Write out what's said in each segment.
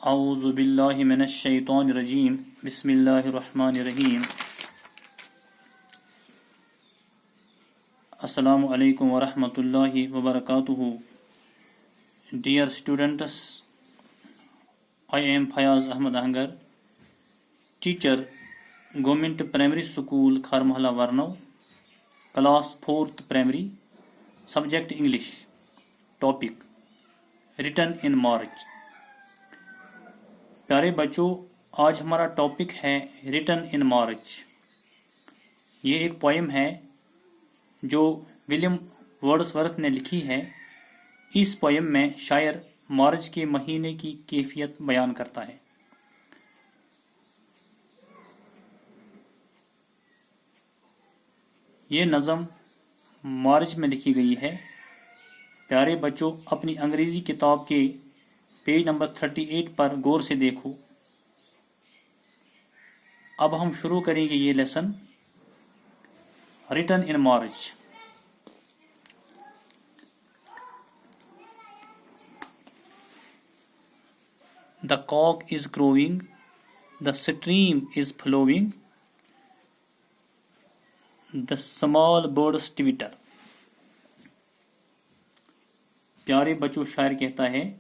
اعوذ باللہ من الشیطان الرجیم بسم اللہ الرحمن الرحیم السلام علیکم ورحمۃ اللہ وبرکاتہ. Dear students, I am Fayaz Ahmad Ahangar, teacher, Government Primary School, Kharmahla, Varnau, class 4th primary, subject English, topic Written in March. پیارے بچوں، آج ہمارا ٹاپک ہے ریٹن ان مارچ. یہ ایک پوئم ہے جو ولیم ورڈسورتھ نے لکھی ہے. اس پوئم میں شاعر مارچ کے مہینے کی کیفیت بیان کرتا ہے. یہ نظم مارچ میں لکھی گئی ہے. پیارے بچوں، اپنی انگریزی کتاب کے پیج نمبر 38 پر غور سے دیکھو. اب ہم شروع کریں گے یہ lesson written in March. The cock is crowing, the stream is flowing, the small birds twitter. پیارے بچوں، شاعر کہتا ہے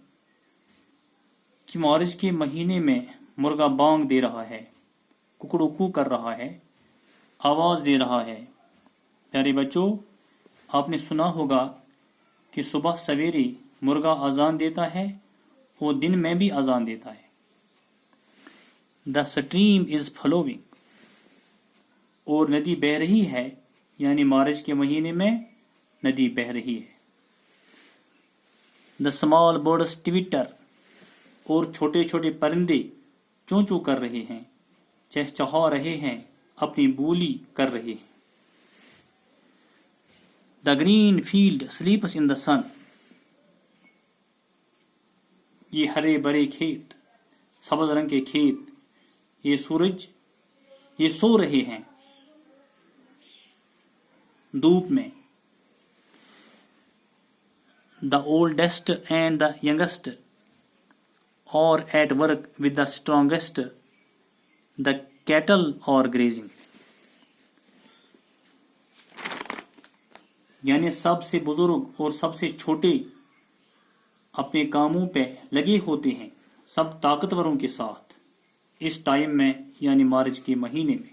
کہ مارچ کے مہینے میں مرغا بانگ دے رہا ہے، ککڑوکو کر رہا ہے، آواز دے رہا ہے. پیارے بچوں، آپ نے سنا ہوگا کہ صبح سویرے مرغا اذان دیتا ہے اور دن میں بھی اذان دیتا ہے. The stream is flowing، اور ندی بہہ رہی ہے، یعنی مارچ کے مہینے میں ندی بہہ رہی ہے. The small birds twitter، اور چھوٹے چھوٹے پرندے چوں چوں کر رہے ہیں، چہچہا رہے ہیں، اپنی بولی کر رہے ہیں. The green field sleeps in the sun، یہ ہرے بھرے کھیت، سبز رنگ کے کھیت، یہ سورج، یہ سو رہے ہیں دھوپ میں. The oldest and the youngest or at work with the strongest, the cattle are grazing، یعنی سب سے بزرگ اور سب سے چھوٹے اپنے کاموں پہ لگے ہوتے ہیں، سب طاقتوروں کے ساتھ اس ٹائم میں، یعنی مارچ کے مہینے میں.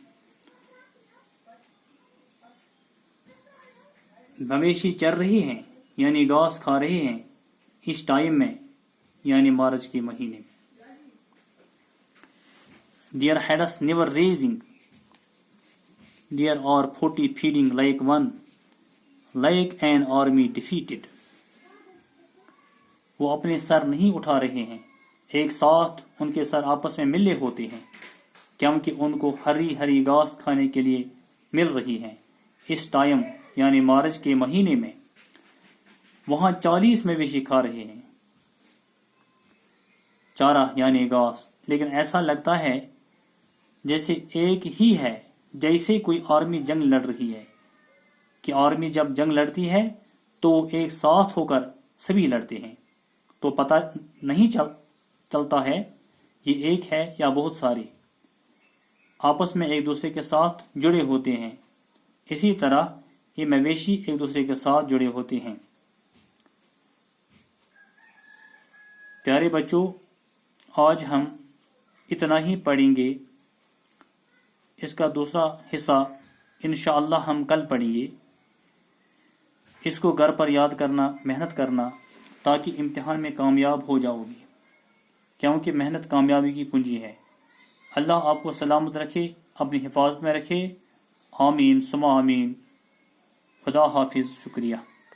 مویشی چر رہے ہیں، یعنی گھاس کھا رہے ہیں اس ٹائم میں، یعنی مارچ کے مہینے میں. Their heads never raising, there are 40 feeding like one, like an army defeated. وہ اپنے سر نہیں اٹھا رہے ہیں، ایک ساتھ ان کے سر آپس میں ملے ہوتے ہیں، کیونکہ ان کو ہری ہری گھاس کھانے کے لیے مل رہی ہے اس ٹائم، یعنی مارچ کے مہینے میں. وہاں 40 مویشی کھا رہے ہیں چارہ یعنی گھاس، لیکن ایسا لگتا ہے جیسے ایک ہی ہے، جیسے کوئی آرمی جنگ لڑ رہی ہے، کہ آرمی جب جنگ لڑتی ہے تو ایک ساتھ ہو کر سبھی لڑتے ہیں، تو پتہ نہیں چلتا ہے یہ ایک ہے یا بہت ساری، آپس میں ایک دوسرے کے ساتھ جڑے ہوتے ہیں. اسی طرح یہ مویشی ایک دوسرے کے ساتھ جڑے ہوتے ہیں. پیارے بچوں، آج ہم اتنا ہی پڑھیں گے. اس کا دوسرا حصہ انشاءاللہ ہم کل پڑھیں گے. اس کو گھر پر یاد کرنا، محنت کرنا، تاکہ امتحان میں کامیاب ہو جاؤ گے، کیونکہ محنت کامیابی کی کنجی ہے. اللہ آپ کو سلامت رکھے، اپنی حفاظت میں رکھے. آمین ثم آمین. خدا حافظ. شکریہ.